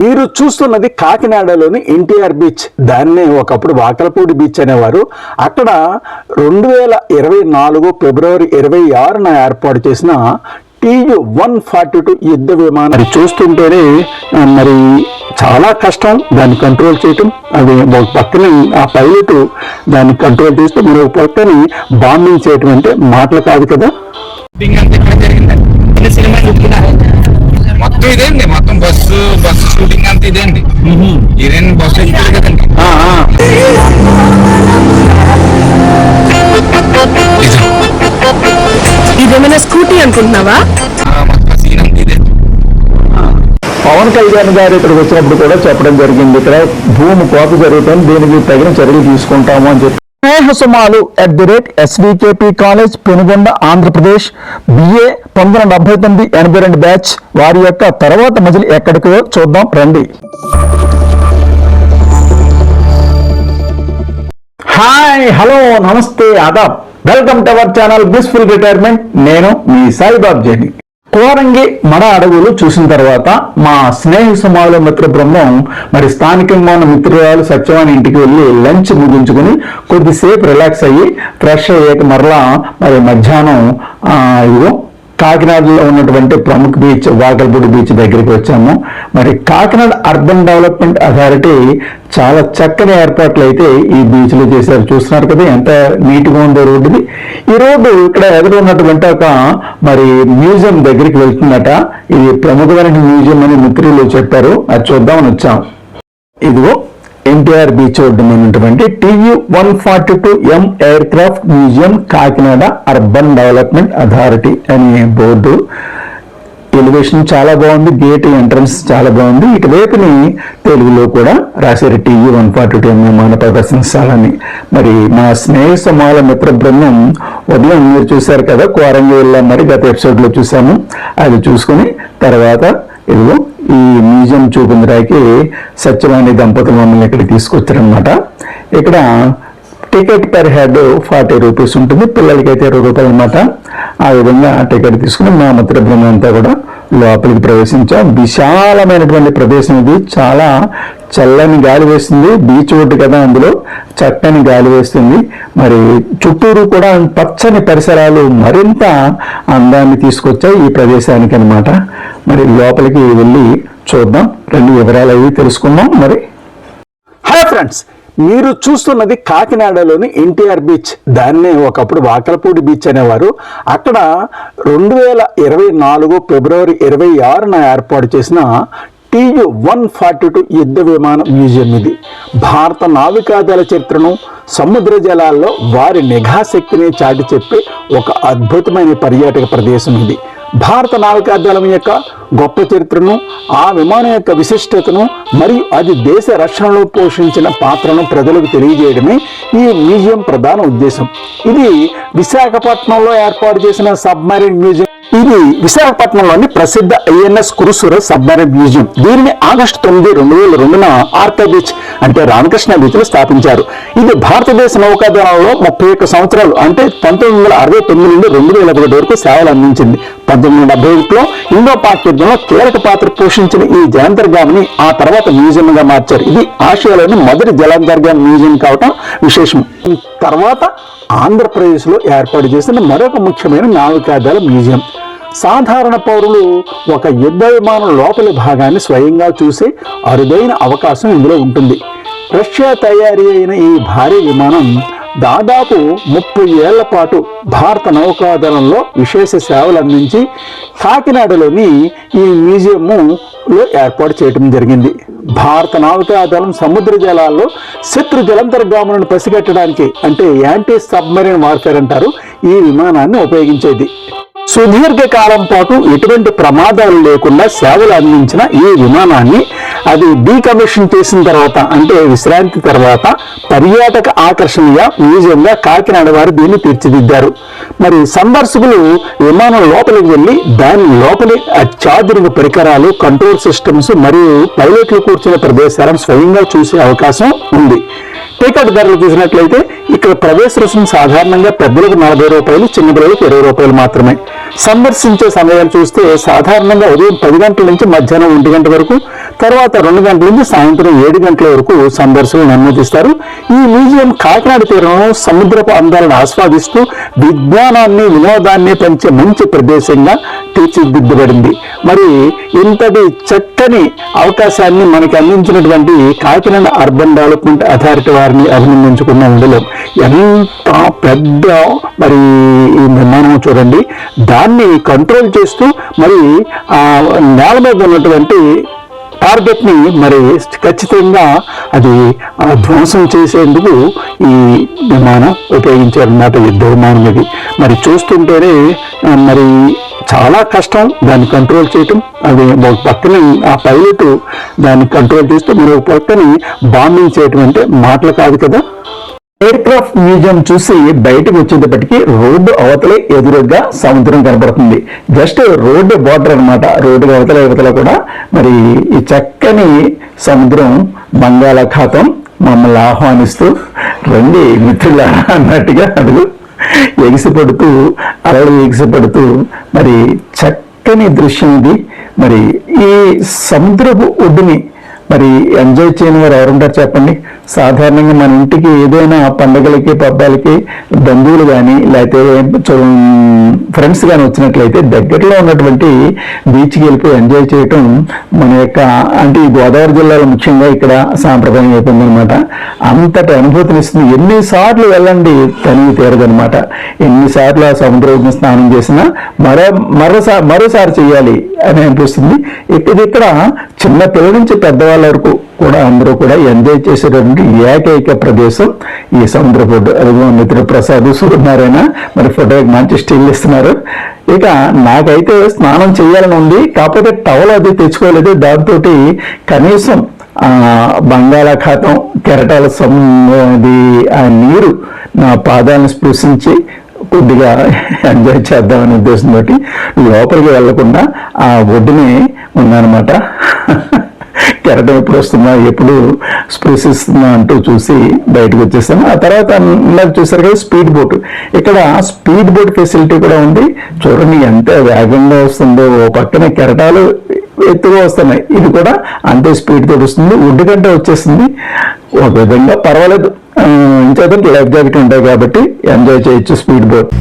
మీరు చూస్తున్నది కాకినాడలోని ఎన్టీఆర్ బీచ్. దాన్నే ఒకప్పుడు వాకలపూడి బీచ్ అనేవారు. అక్కడ 2024 ఫిబ్రవరి 26న ఏర్పాటు చేసిన TU-142 యుద్ధ విమానం. అది చూస్తుంటేనే మరి చాలా కష్టం దాన్ని కంట్రోల్ చేయటం. అది ఒక పక్కన ఆ పైలట్ దాన్ని కంట్రోల్ చేస్తే మరొక పక్కన బాంబింగ్ చేయటం అంటే మాటలు కాదు కదా. మొత్తం ఇదేండి, మొత్తం బస్సు షూటింగ్ అంతా ఇదేండి. ఇదేం బస్సు ఎక్కుతారు కదండి. ఇదేమైనా స్కూటీ అనుకుంటున్నావా? మొత్తం సీన్ అంతా ఇదే. పవన్ కళ్యాణ్ గారు ఇక్కడికి వచ్చినప్పుడు కూడా చెప్పడం జరిగింది, ఇక్కడ భూమి కోత జరుగుతుంది, దీనికి తగిన చర్యలు తీసుకుంటాము అని చెప్పి. స్నేహసుమాలు @SVKP college Penukonda Andhra Pradesh BA 1979-82 batch వారి యొక్క తర్వాత మజిలీ ఎక్కడికో చూద్దాం రండి. హాయ్, హలో, నమస్తే, ఆదాబ్, welcome to our channel blissful retirement. నేను మీ సాయిబాబు జైని. కోరంగి మడ అడవులు చూసిన తర్వాత మా స్నేహ సమాజ మిత్ర బృందం మరి స్థానికంగా ఉన్న మిత్రురాలు సత్యవాణి ఇంటికి వెళ్ళి లంచ్ ముగించుకుని కొద్దిసేపు రిలాక్స్ అయ్యి ఫ్రెష్ అయ్యాక మరలా మరి మధ్యాహ్నం ఇదిగో కాకినాడలో ఉన్నటువంటి ప్రముఖ బీచ్ వాకలపూడి బీచ్ దగ్గరికి వచ్చాము. మరి కాకినాడ అర్బన్ డెవలప్మెంట్ అథారిటీ చాలా చక్కని ఏర్పాట్లు అయితే ఈ బీచ్ లో చేశారు. చూస్తున్నారు కదా ఎంత నీట్ గా ఉందో రోడ్డుది. ఈ రోడ్డు ఇక్కడ ఎదురు ఉన్నటువంటి ఒక మరి మ్యూజియం దగ్గరికి వెళ్తుందట. ఇది ప్రముఖమైన మ్యూజియం అని మిత్రులు చెప్పారు, అది చూద్దామని వచ్చాం. ఇదిగో ఎన్టీఆర్ బీచ్ రోడ్డు ఉన్నటువంటి TU-142M aircraft museum Kakinada urban development authority అనే బోర్డు. ఎలివేషన్ చాలా బాగుంది, గేట్ ఎంట్రన్స్ చాలా బాగుంది. ఇటువైపుని తెలుగులో కూడా రాశారు TU-142M విమాన ప్రదర్శనశాలని. మరి మా స్నేహ సమాల మిత్ర బృందం ఉదయం మీరు చూశారు కదా కోరంగి వెళ్ళాం, మరి గత ఎపిసోడ్ లో చూసాము. అది చూసుకుని తర్వాత ఇదిగో ఈ మ్యూజియం చూపించడానికి సత్యవాణి దంపతులు మమ్మల్ని ఇక్కడ తీసుకొచ్చారనమాట. ఇక్కడ టికెట్ పర్ హెడ్ 40 రూపీస్ ఉంటుంది, పిల్లలకైతే 20 రూపాయలు అనమాట. ఆ విధంగా టికెట్ తీసుకుని మా మిత్ర బృందం అంతా కూడా లోపలికి ప్రవేశించాం. విశాలమైనటువంటి ప్రదేశం ఇది, చాలా చల్లని గాలి వేస్తుంది. బీచ్ ఒడ్డు కదా, అందులో చక్కని గాలి వేస్తుంది. మరి చుట్టూరు కూడా పచ్చని పరిసరాలు మరింత అందాన్ని తీసుకొచ్చాయి ఈ ప్రదేశానికి అనమాట. మరి లోపలికి వెళ్ళి చూద్దాం, రెండు వివరాలు అవి తెలుసుకుందాం. మరి హాయ్ ఫ్రెండ్స్, మీరు చూస్తున్నది కాకినాడలోని ఎన్టీఆర్ బీచ్. దాన్నే ఒకప్పుడు వాకలపూడి బీచ్ అనేవారు. అక్కడ 2024 ఫిబ్రవరి 26న ఏర్పాటు చేసిన TU-142 యుద్ధ విమాన మ్యూజియం ఇది. భారత నావికాదళ చరిత్రను, సముద్ర జలాల్లో వారి నిఘా శక్తిని చాటి చెప్పే ఒక అద్భుతమైన పర్యాటక ప్రదేశం ఇది. భారత నావికాదళం యొక్క గొప్ప చరిత్రను, ఆ విమానం యొక్క విశిష్టతను మరియు అది దేశ రక్షణలో పోషించిన పాత్రను ప్రజలకు తెలియజేయడమే ఈ మ్యూజియం ప్రధాన ఉద్దేశం. ఇది విశాఖపట్నంలో ఏర్పాటు చేసిన సబ్మరీన్ మ్యూజియం. ఇది విశాఖపట్నంలోని ప్రసిద్ధ INS కురుసూర సబ్మరీన్ మ్యూజియం. దీనిని ఆగస్టు 9, 2002న ఆర్కా బీచ్ అంటే రామకృష్ణ బీచ్ లో స్థాపించారు. ఇది భారతదేశ నౌకాదళంలో 31 సంవత్సరాలు అంటే 1969 నుండి 2001 వరకు సేవలు అందించింది. 1971లో ఇండో పాక్ యుద్ధంలో కీలక పాత్ర పోషించిన ఈ జలాంతర్గామిని ఆ తర్వాత మ్యూజియం గా మార్చారు. ఇది ఆసియాలోని మొదటి జలాంతర్గామి మ్యూజియం కావటం విశేషం. తర్వాత ఆంధ్రప్రదేశ్ లో ఏర్పాటు చేసిన మరొక ముఖ్యమైన నావికాదళ మ్యూజియం. సాధారణ పౌరులు ఒక యుద్ధ విమానం లోపలి భాగాన్ని స్వయంగా చూసే అరుదైన అవకాశం ఇందులో ఉంటుంది. రష్యా తయారీ అయిన ఈ భారీ విమానం దాదాపు 30 ఏళ్ల పాటు భారత నౌకాదళంలో విశేష సేవలు అందించి కాకినాడలోని ఈ మ్యూజియంలో ఏర్పాటు చేయడం జరిగింది. భారత నావికాదళం సముద్ర జలాల్లో శత్రు జలాంతర్గాములను పసిగట్టడానికి అంటే యాంటీ సబ్మరీన్ వార్ఫేర్ అంటారు, ఈ విమానాన్ని ఉపయోగించేది. సుదీర్ఘ కాలం పాటు ఎటువంటి ప్రమాదాలు లేకుండా సేవలు అందించిన ఈ విమానాన్ని అది డీకమిషన్ చేసిన తర్వాత అంటే విశ్రాంతి తర్వాత పర్యాటక ఆకర్షణీయ మ్యూజియంగా కాకినాడ వారు దీన్ని తీర్చిదిద్దారు. మరి సందర్శకులు విమానం లోపలికి వెళ్ళి దాని లోపలి అత్యాధునిక పరికరాలు, కంట్రోల్ సిస్టమ్స్ మరియు పైలట్లు కూర్చునే ప్రదేశాలను స్వయంగా చూసే అవకాశం ఉంది. టికెట్ ధరలు చూసినట్లయితే ఇక్కడ ప్రవేశ రుసుము సాధారణంగా పెద్దలకు 40 రూపాయలు, చిన్నపిల్లలకు 20 రూపాయలు మాత్రమే. సందర్శించే సమయాలు చూస్తే సాధారణంగా ఉదయం 10 గంటల నుంచి మధ్యాహ్నం 1 గంట వరకు, తర్వాత 2 గంటల నుంచి సాయంత్రం 7 గంటల వరకు సందర్శకులను అనుమతిస్తారు. ఈ మ్యూజియం కాకినాడ తీరంలో సముద్రపు అందాలను ఆస్వాదిస్తూ విజ్ఞానాన్ని వినోదాన్ని పెంచే మంచి ప్రదేశంగా తీర్చిదిద్దబడింది. మరి ఇంతటి చక్కని అవకాశాన్ని మనకి అందించినటువంటి కాకినాడ అర్బన్ డెవలప్మెంట్ అథారిటీ వారిని అభినందించుకున్న ఉండలేం. ఎంత పెద్ద మరి ఈ నిర్మాణం చూడండి. దాన్ని కంట్రోల్ చేస్తూ మరి ఆ నేల మీద ఉన్నటువంటి టార్గెట్ ని మరి ఖచ్చితంగా అది ధ్వంసం చేసేందుకు ఈ విమానం ఉపయోగించారన్నమాట. యుద్ధ విమానం ఇది. మరి చూస్తుంటేనే మరి చాలా కష్టం దాన్ని కంట్రోల్ చేయటం. అది ఒక పక్కన ఆ పైలట్ దాన్ని కంట్రోల్ చేస్తూ మరొక పక్కన బాంబింగ్ చేయటం అంటే మాటలు కాదు కదా. ఎయిర్ క్రాఫ్ట్ మ్యూజియం చూసి బయటకు వచ్చేటప్పటికి రోడ్డు అవతలే ఎదురుగా సముద్రం కనబడుతుంది. జస్ట్ రోడ్డు బార్డర్ అనమాట. రోడ్డు అవతల కూడా మరి ఈ చక్కని సముద్రం బంగాళాఖాతం మమ్మల్ని ఆహ్వానిస్తూ రండి మిత్రుల అన్నట్టుగా అడుగు ఎగిసిపడుతూ అలలు ఎగిసిపడుతూ మరి చక్కని దృశ్యం ఇది. మరి ఈ సముద్రపు ఒడ్డుని మరి ఎంజాయ్ చేయని వారు ఎవరుంటారు చెప్పండి. సాధారణంగా మన ఇంటికి ఏదైనా పండుగలకి పబ్బాలకి బంధువులు కానీ లేకపోతే ఫ్రెండ్స్ కానీ వచ్చినట్లయితే దగ్గరలో ఉన్నటువంటి బీచ్కి వెళ్ళిపోయి ఎంజాయ్ చేయటం మన యొక్క అంటే ఈ గోదావరి జిల్లాలో ముఖ్యంగా ఇక్కడ సాంప్రదాయం అయిపోయిందనమాట. అంతటి అనుభూతినిస్తుంది. ఎన్నిసార్లు వెళ్ళండి తనివి తీరదనమాట. ఎన్నిసార్లు ఆ సముద్రం స్నానం చేసినా మరోసారి చేయాలి అని అనిపిస్తుంది. ఇక్కడ చిన్న పిల్లల నుంచి పెద్దవాళ్ళ వరకు కూడా అందరూ కూడా ఎంజాయ్ చేసేటువంటి ఏకైక ప్రదేశం ఈ సముద్ర ఫోటో. అదిగో మిత్రుడు ప్రసాద్ సూర్యనారాయణ మరి ఫోటోకి మంచి స్టిల్ ఇస్తున్నారు. ఇక నాకైతే స్నానం చేయాలని ఉంది, కాకపోతే టవల్ అది తెచ్చుకోలేదు. దాంతో కనీసం బంగాళాఖాతం కెరటాల ఆ నీరు నా పాదాలను స్పృశించి కొద్దిగా ఎంజాయ్ చేద్దామనే ఉద్దేశంతో లోపలికి వెళ్లకుండా ఆ ఒడ్డునే ఉందన్నమాట. కెరటం ఎప్పుడు వస్తుందా ఎప్పుడు స్పృశిస్తుందా అంటూ చూసి బయటకు వచ్చేసాను. ఆ తర్వాత నాకు చూసారు కదా స్పీడ్ బోట్. ఇక్కడ స్పీడ్ బోట్ ఫెసిలిటీ కూడా ఉంది. చూడండి ఎంత వేగంగా వస్తుందో. ఓ పక్కన కెరటాలు ఎత్తుగా వస్తున్నాయి. ఇది కూడా అంతే స్పీడ్ తోటి వస్తుంది. ఒడ్డు గంట వచ్చేస్తుంది. ఒక విధంగా పర్వాలేదు. ఇంకేదంటే లైఫ్ జాకెట్ ఉంటాయి కాబట్టి ఎంజాయ్ చేయొచ్చు స్పీడ్ బోట్.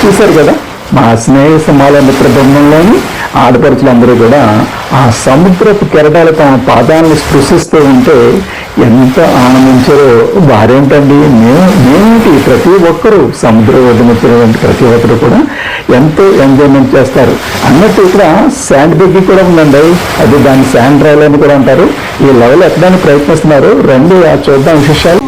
చూశారు కదా మా స్నేహ సమాల మిత్ర బృందంలోని ఆడపడుచులందరూ కూడా ఆ సముద్రపు కెరటాలు తమ పాదాలను స్పృశిస్తూ ఉంటే ఎంత ఆనందించారో. వారేంటండి మేమేంటి ప్రతి ఒక్కరూ సముద్రం ఒడ్డునటువంటి ప్రతి ఒక్కరు కూడా ఎంతో ఎంజాయ్మెంట్ చేస్తారు అన్నట్టు. ఇక్కడ శాండ్ బెగ్గి కూడా ఉందండి. అది దాన్ని శాండ్ రైల్ అని కూడా అంటారు. ఈ లెవెల్ ఎక్కడానికి ప్రయత్నిస్తున్నారు. రండి చూద్దాం విశేషాలు.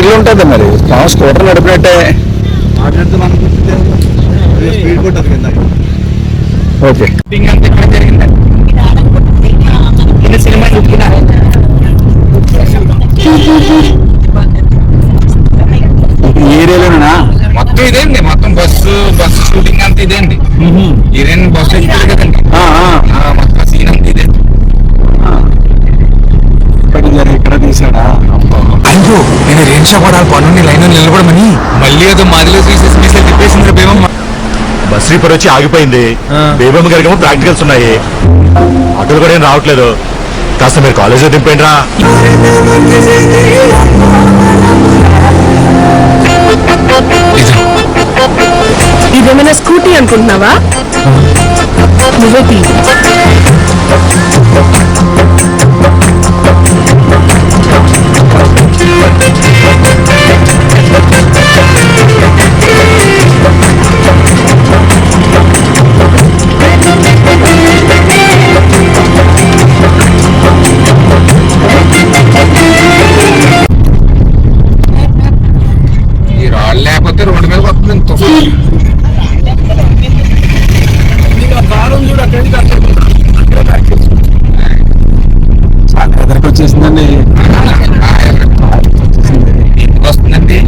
స్పీడ్లో ఉంటుంది మరి స్కూటర్ నడిపినట్టే. ఓకే షూటింగ్ అంతా ఇక్కడ జరిగింది. సినిమా ఈ ఏరియాలోనా? మొత్తం ఇదేండి, మొత్తం బస్సు షూటింగ్ అంతా ఇదేండి. హీరోయిన్ బస్సు ఎక్కుతారు కదండి, మొత్తం సీన్ అంతా ఇదే. ఇక్కడ తీసాడా? అయ్యో నేను రేణుషా పడాలి పన్ను లైన్ నిలబడమని మళ్ళీ ఏదో మాదిలో తీసేసి మీసలు తిప్పేసింది బేబమ్మ. బస్ రీపర్ వచ్చి ఆగిపోయింది. బేబమ్మ గారికి ప్రాక్టికల్స్ ఉన్నాయి, ఆటోలు కూడా ఏం రావట్లేదు. కాస్త మీరు కాలేజీలో దింపండి రా. ఇదేమైనా స్కూటీ అనుకుంటున్నావా? నువ్వే తీ. ఈ రాళ్ళు లేకపోతే రోడ్డు మీద వస్తుంది. ఎదురుకు వచ్చేసిందండి. ఇంటికి వస్తుందండి.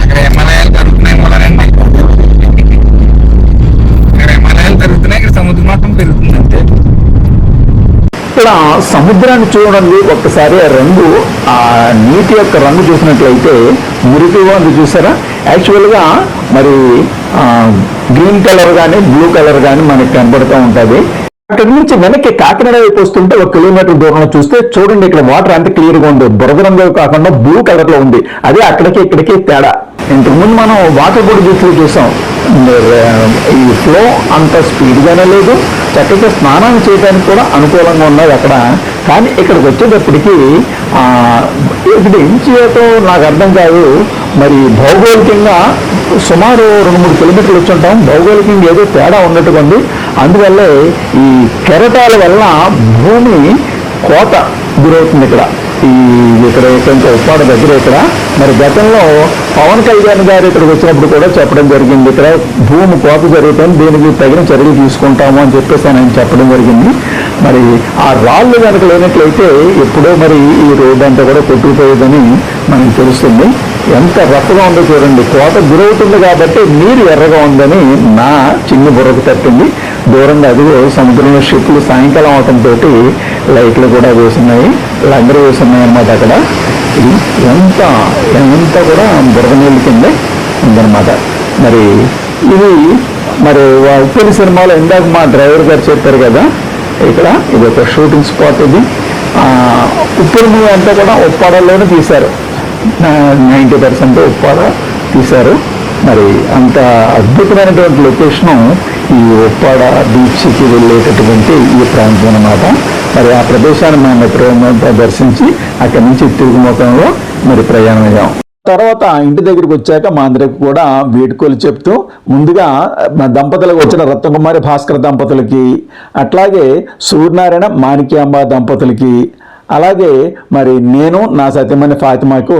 అక్కడ హిమాలయాలు తరుగుతున్నాయి మొదలండి. ఇక్కడ హిమాలయాలు తరుగుతున్నాయి, ఇక్కడ సముద్ర మట్టం పెరుగుతుంది అంతే. ఇక్కడ సముద్రాన్ని చూడండి ఒక్కసారి. ఆ రంగు, ఆ నీటి యొక్క రంగు చూసినట్లయితే మురికిగా ఉంది చూసారా. యాక్చువల్గా మరి గ్రీన్ కలర్ కానీ బ్లూ కలర్ కానీ మనకి కనబడుతూ ఉంటుంది. అక్కడి నుంచి వెనక్కి కాకినాడ వైపు వస్తుంటే 1 కిలోమీటర్ దూరంలో చూస్తే చూడండి, ఇక్కడ వాటర్ అంత క్లియర్గా ఉంది. బురద రంగు కాకుండా బ్లూ కలర్లో ఉంది. అదే అక్కడికి ఇక్కడికి తేడా. ఇంతకుముందు మనం వాటర్ బోర్డు బీచ్లో చూసాం. ఈ ఫ్లో అంత స్పీడ్గానే లేదు, చక్కగా స్నానం చేయడానికి కూడా అనుకూలంగా ఉన్నది అక్కడ. కానీ ఇక్కడికి వచ్చేటప్పటికి ఇక్కడ ఏం చేయటం నాకు అర్థం కాదు. మరి భౌగోళికంగా సుమారు 2-3 కిలోమీటర్లు వచ్చి ఉంటాం. భౌగోళికంగా ఏదో తేడా ఉన్నట్టుగా ఉంది. అందువల్లే ఈ కెరటాల వల్ల భూమి కోత గురవుతుంది ఇక్కడ. ఇక్కడ కొంచెం ఉప్పాడ దగ్గర ఇక్కడ. మరి గతంలో పవన్ కళ్యాణ్ గారు ఇక్కడికి వచ్చినప్పుడు కూడా చెప్పడం జరిగింది, ఇక్కడ భూమి కోత జరుగుతుంది, దీనికి తగిన చర్యలు తీసుకుంటాము అని చెప్పేసి ఆయన చెప్పడం జరిగింది. మరి ఆ రాళ్ళు కనుక లేనట్లయితే ఎప్పుడో మరి ఈ రోడ్డు అంతా కూడా కొట్టుకుపోయేదని మనకు తెలుస్తుంది. ఎంత రఫ్గా ఉందో చూడండి. కోత గురవుతుంది కాబట్టి నీరు ఎర్రగా ఉందని నా చిన్న బుర్రకు తట్టింది. దూరంగా అదిగో సముద్రంలో షిప్లు సాయంకాలం అవటంతో లైట్లు కూడా వేసున్నాయి, లంగరు వేసున్నాయి అన్నమాట. అక్కడ ఇది ఎంత కూడా బురద నీళ్ళు కిందే ఉందన్నమాట. మరి ఇది మరి ఉప్పరి సినిమాలో ఇందాక మా డ్రైవర్ గారు చెప్పారు కదా, ఇక్కడ ఇది ఒక షూటింగ్ స్పాట్. ఇది ఉప్పరి మూవీ అంతా కూడా ఉప్పాడలోనే తీశారు. 90% ఉప్పాడ తీశారు. మరి అంత అద్భుతమైనటువంటి లొకేషను ఈ ఉప్పాడ బీచ్కి వెళ్ళేటటువంటి ఈ ప్రాంతం అన్నమాట. మరి ఆ ప్రదేశాన్ని మా మిత్రులతో దర్శించి అక్కడి నుంచి తిరుగుముఖంలో మరి ప్రయాణం అయ్యాం. తర్వాత ఇంటి దగ్గరికి వచ్చాక మా అందరికి కూడా వేడుకలు చెప్తూ ముందుగా మా దంపతులకు వచ్చిన రత్నకుమారి భాస్కర్ దంపతులకి, అట్లాగే సూర్యనారాయణ మాణిక్యాంబ దంపతులకి, అలాగే మరి నేను నా సత్యమణి ఫాతిమాకు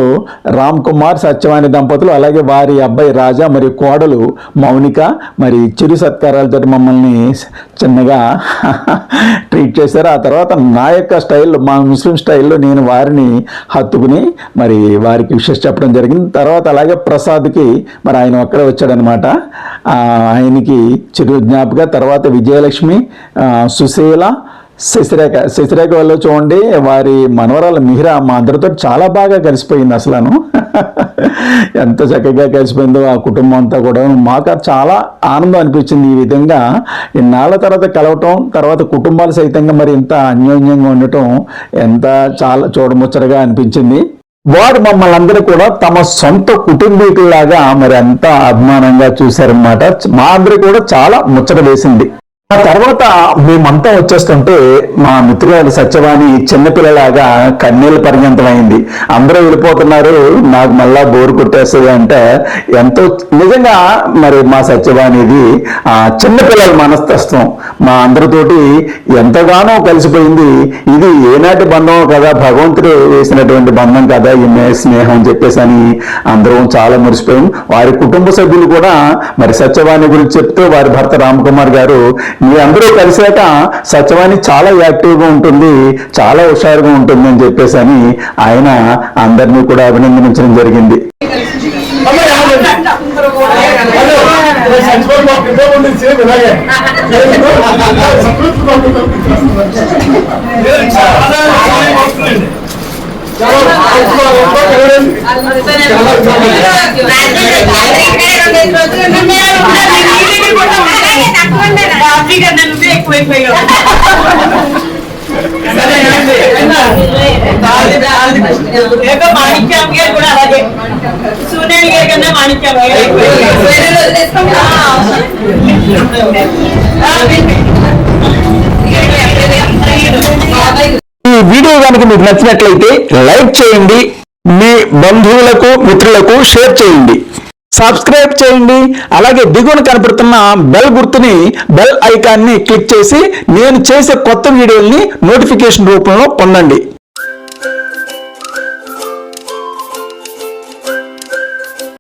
రామ్ కుమార్ సత్యవాణి దంపతులు, అలాగే వారి అబ్బాయి రాజా మరియు కోడలు మౌనిక మరి చిరు సత్కారాలతో మమ్మల్ని చిన్నగా ట్రీట్ చేశారు. ఆ తర్వాత నా యొక్క స్టైల్లో, మా ముస్లిం స్టైల్లో నేను వారిని హత్తుకుని మరి వారికి విషెస్ చెప్పడం జరిగింది. తర్వాత అలాగే ప్రసాద్కి మరి ఆయన ఒక్కడే వచ్చాడనమాట. ఆయనకి చిరు జ్ఞాపక. తర్వాత విజయలక్ష్మి, సుశీల, శశిరేఖ వల్ల చూడండి వారి మనవరాలు మిహిరా మా అందరితో చాలా బాగా కలిసిపోయింది. అసలు ఎంత చక్కగా కలిసిపోయిందో ఆ కుటుంబం అంతా కూడా. మాకు చాలా ఆనందం అనిపించింది. ఈ విధంగా ఇన్నాళ్ళ తర్వాత కలవటం, తర్వాత కుటుంబాలు సైతంగా మరి ఇంత అన్యోన్యంగా ఉండటం ఎంత చాలా చూడముచ్చటగా అనిపించింది. వారు మమ్మల్ని అందరూ కూడా తమ సొంత కుటుంబీకుల్లాగా మరి అంత అభిమానంగా చూశారన్నమాట. మా అందరూ కూడా చాలా ముచ్చట వేసింది. ఆ తర్వాత మేమంతా వచ్చేస్తుంటే మా మిత్రురాలు సత్యవాణి చిన్నపిల్లలాగా కన్నీళ్ళు పర్యంతమైంది. అందరూ వెళ్ళిపోతున్నారు, నాకు మళ్ళా బోరు కొట్టేస్తుంది అంటే ఎంతో నిజంగా మరి మా సత్యవాణిది చిన్నపిల్లల మనస్తత్వం మా అందరితోటి ఎంతగానో కలిసిపోయింది. ఇది ఏనాటి బంధం కదా, భగవంతుడు వేసినటువంటి బంధం కదా ఈ స్నేహం అని చెప్పేసి అని అందరం చాలా మురిసిపోయాం. వారి కుటుంబ సభ్యులు కూడా మరి సత్యవాణి గురించి చెప్తూ వారి భర్త రామకుమార్ గారు, మీ అందరూ కలిసాక సత్యవాణి చాలా యాక్టివ్గా ఉంటుంది, చాలా హుషారుగా ఉంటుంది అని చెప్పేసి అని ఆయన అందరినీ కూడా అభినందించడం జరిగింది. మాణిక్యం గారు కూడా అలాగే సూర్యుని గారి కన్నా మాణిక్యం ఈ వీడియో కనుక మీకు నచ్చినట్లయితే లైక్ చేయండి, మీ బంధువులకు మిత్రులకు షేర్ చేయండి, సబ్స్క్రైబ్ చేయండి. అలాగే దిగువన కనపడుతున్న బెల్ గుర్తుని, బెల్ ఐకాన్ని క్లిక్ చేసి నేను చేసే కొత్త వీడియోల్ని నోటిఫికేషన్ రూపంలో పొందండి.